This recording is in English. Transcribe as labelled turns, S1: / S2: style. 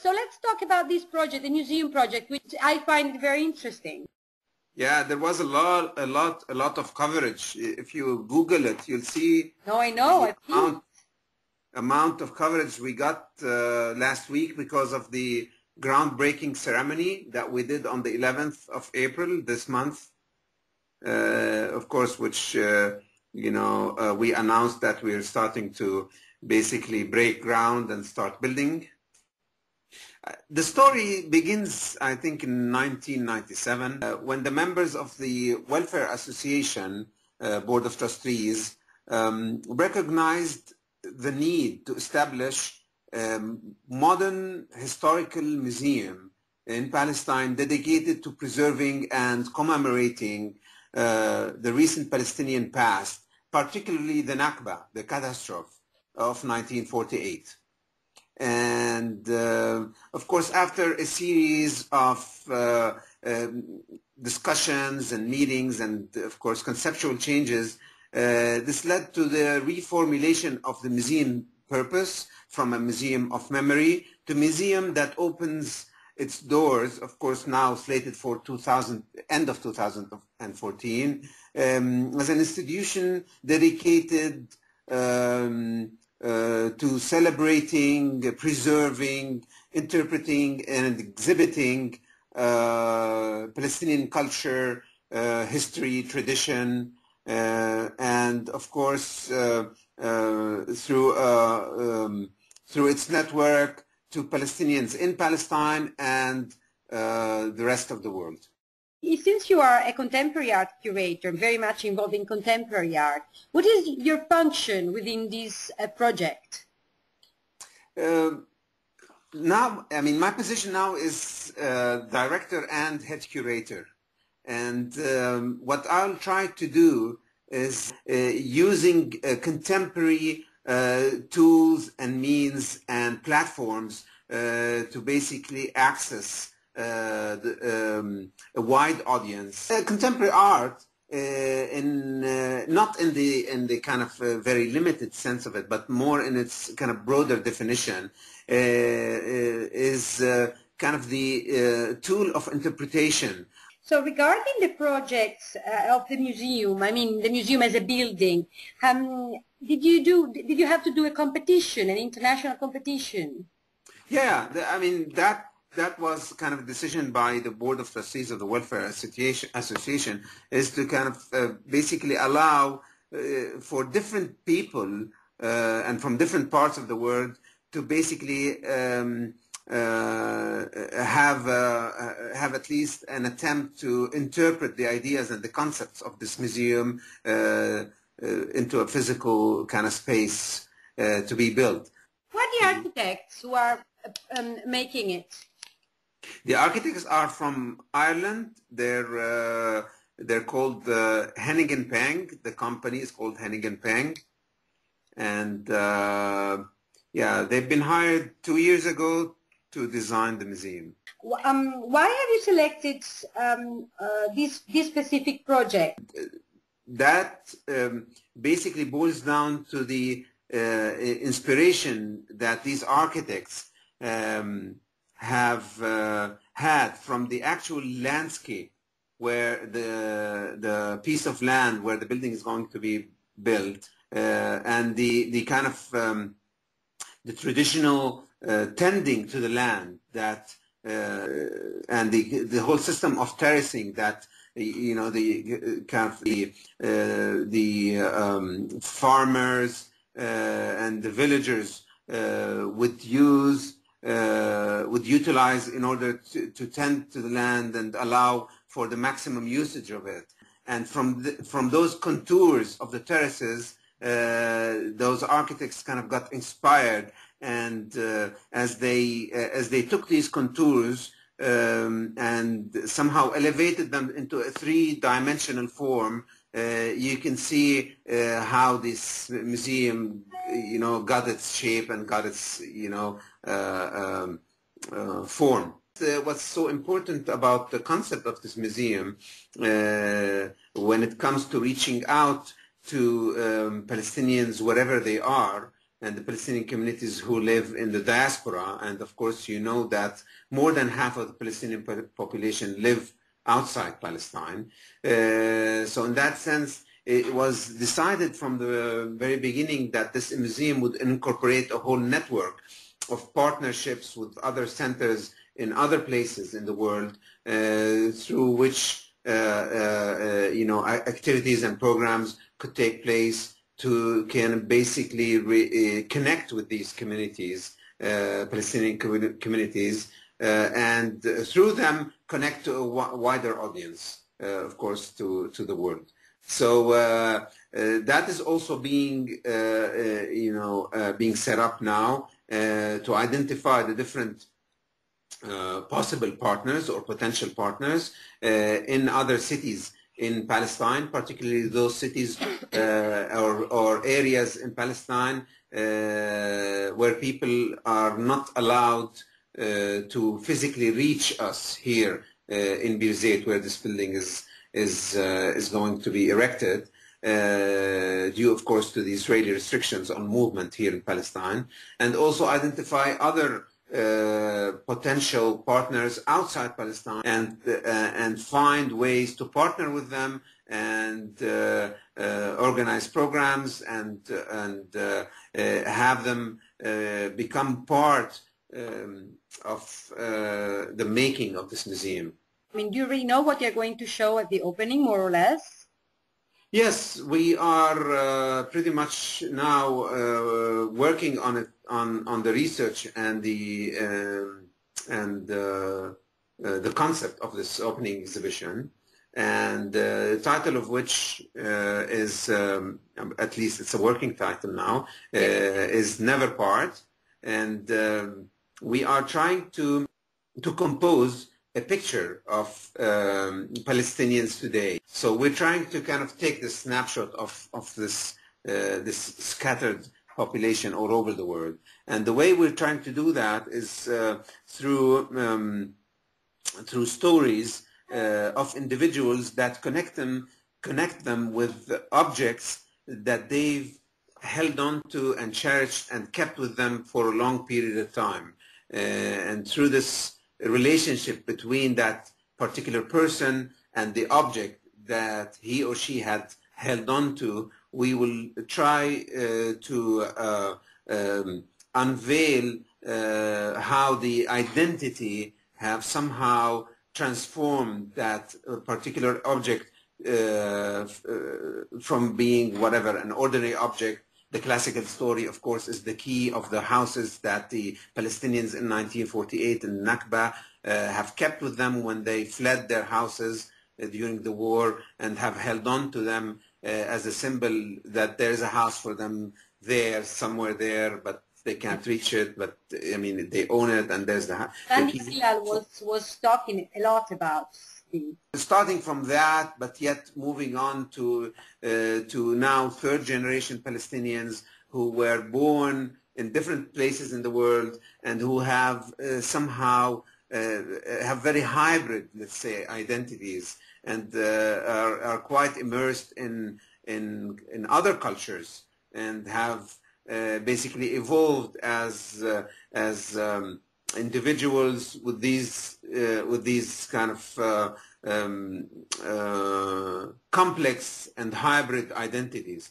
S1: So let's talk about this project, the museum project, which I find very interesting.
S2: Yeah, there was a lot of coverage. If you Google it, you'll see
S1: No, I know.
S2: the amount of coverage we got last week because of the groundbreaking ceremony that we did on the 11th of April this month. Of course, which we announced that we're starting to basically break ground and start building. The story begins, I think, in 1997 when the members of the Welfare Association Board of Trustees recognized the need to establish a modern historical museum in Palestine dedicated to preserving and commemorating the recent Palestinian past, particularly the Nakba, the catastrophe of 1948. And of course, after a series of discussions and meetings and of course conceptual changes, this led to the reformulation of the museum purpose from a museum of memory to a museum that opens its doors, of course now slated for end of 2014, as an institution dedicated to celebrating, preserving, interpreting, and exhibiting Palestinian culture, history, tradition, and of course through its network to Palestinians in Palestine and the rest of the world.
S1: Since you are a contemporary art curator, very much involved in contemporary art, what is your function within this project?
S2: Now, I mean, my position now is Director and Head Curator. And what I'll try to do is using contemporary tools and means and platforms to basically access a wide audience. Contemporary art, not in the kind of very limited sense of it, but more in its kind of broader definition, is kind of the tool of interpretation.
S1: So regarding the projects of the museum, I mean the museum as a building, did you have to do a competition, an international competition?
S2: Yeah, I mean that was kind of a decision by the Board of Trustees of the Welfare Association, is to kind of basically allow for different people and from different parts of the world to basically have at least an attempt to interpret the ideas and the concepts of this museum into a physical kind of space to be built.
S1: Who are the architects who are making it?
S2: The architects are from Ireland. They're called Hennig & Pang. The company is called Hennig & Pang, and yeah, they've been hired 2 years ago to design the museum.
S1: Why have you selected this specific project?
S2: That basically boils down to the inspiration that these architects have had from the actual landscape where the piece of land where the building is going to be built, and the kind of the traditional tending to the land that and the whole system of terracing that the kind of the farmers and the villagers would utilize in order to tend to the land and allow for the maximum usage of it. And from those contours of the terraces, those architects kind of got inspired, and as they took these contours and somehow elevated them into a three-dimensional form, you can see how this museum got its shape and got its form. What's so important about the concept of this museum when it comes to reaching out to Palestinians wherever they are, and the Palestinian communities who live in the diaspora. And of course, you know that more than half of the Palestinian population live outside Palestine. So in that sense, it was decided from the very beginning that this museum would incorporate a whole network of partnerships with other centers in other places in the world, through which activities and programs could take place to can basically connect with these communities, Palestinian communities, and through them connect to a wider audience, of course, to the world. So that is also being being set up now to identify the different possible partners or potential partners in other cities in Palestine, particularly those cities or areas in Palestine where people are not allowed to physically reach us here in Birzeit, where this building is going to be erected, due, of course, to the Israeli restrictions on movement here in Palestine, and also identify other potential partners outside Palestine and find ways to partner with them and organize programs and have them become part of the making of this museum.
S1: I mean, do you really know what you're going to show at the opening, more or less?
S2: Yes, we are pretty much now working on it, on the research and the concept of this opening exhibition, and the title of which is, at least it's a working title now, is Never Part, and we are trying to compose a picture of Palestinians today. So we're trying to kind of take the snapshot of this scattered population all over the world. And the way we're trying to do that is through stories of individuals that connect them with objects that they've held on to and cherished and kept with them for a long period of time. And through this relationship between that particular person and the object that he or she had held on to, we will try to unveil how the identity have somehow transformed that particular object from being whatever, an ordinary object. The classical story, of course, is the key of the houses that the Palestinians in 1948 in Nakba have kept with them when they fled their houses during the war, and have held on to them as a symbol that there is a house for them there, somewhere there, but they can't reach it, but I mean, they own it, and there's the house.
S1: And Hilal was talking a lot about
S2: starting from that, but yet moving on to now third-generation Palestinians who were born in different places in the world and who have somehow have very hybrid, let's say, identities, and are quite immersed in other cultures, and have basically evolved as individuals with these kind of complex and hybrid identities.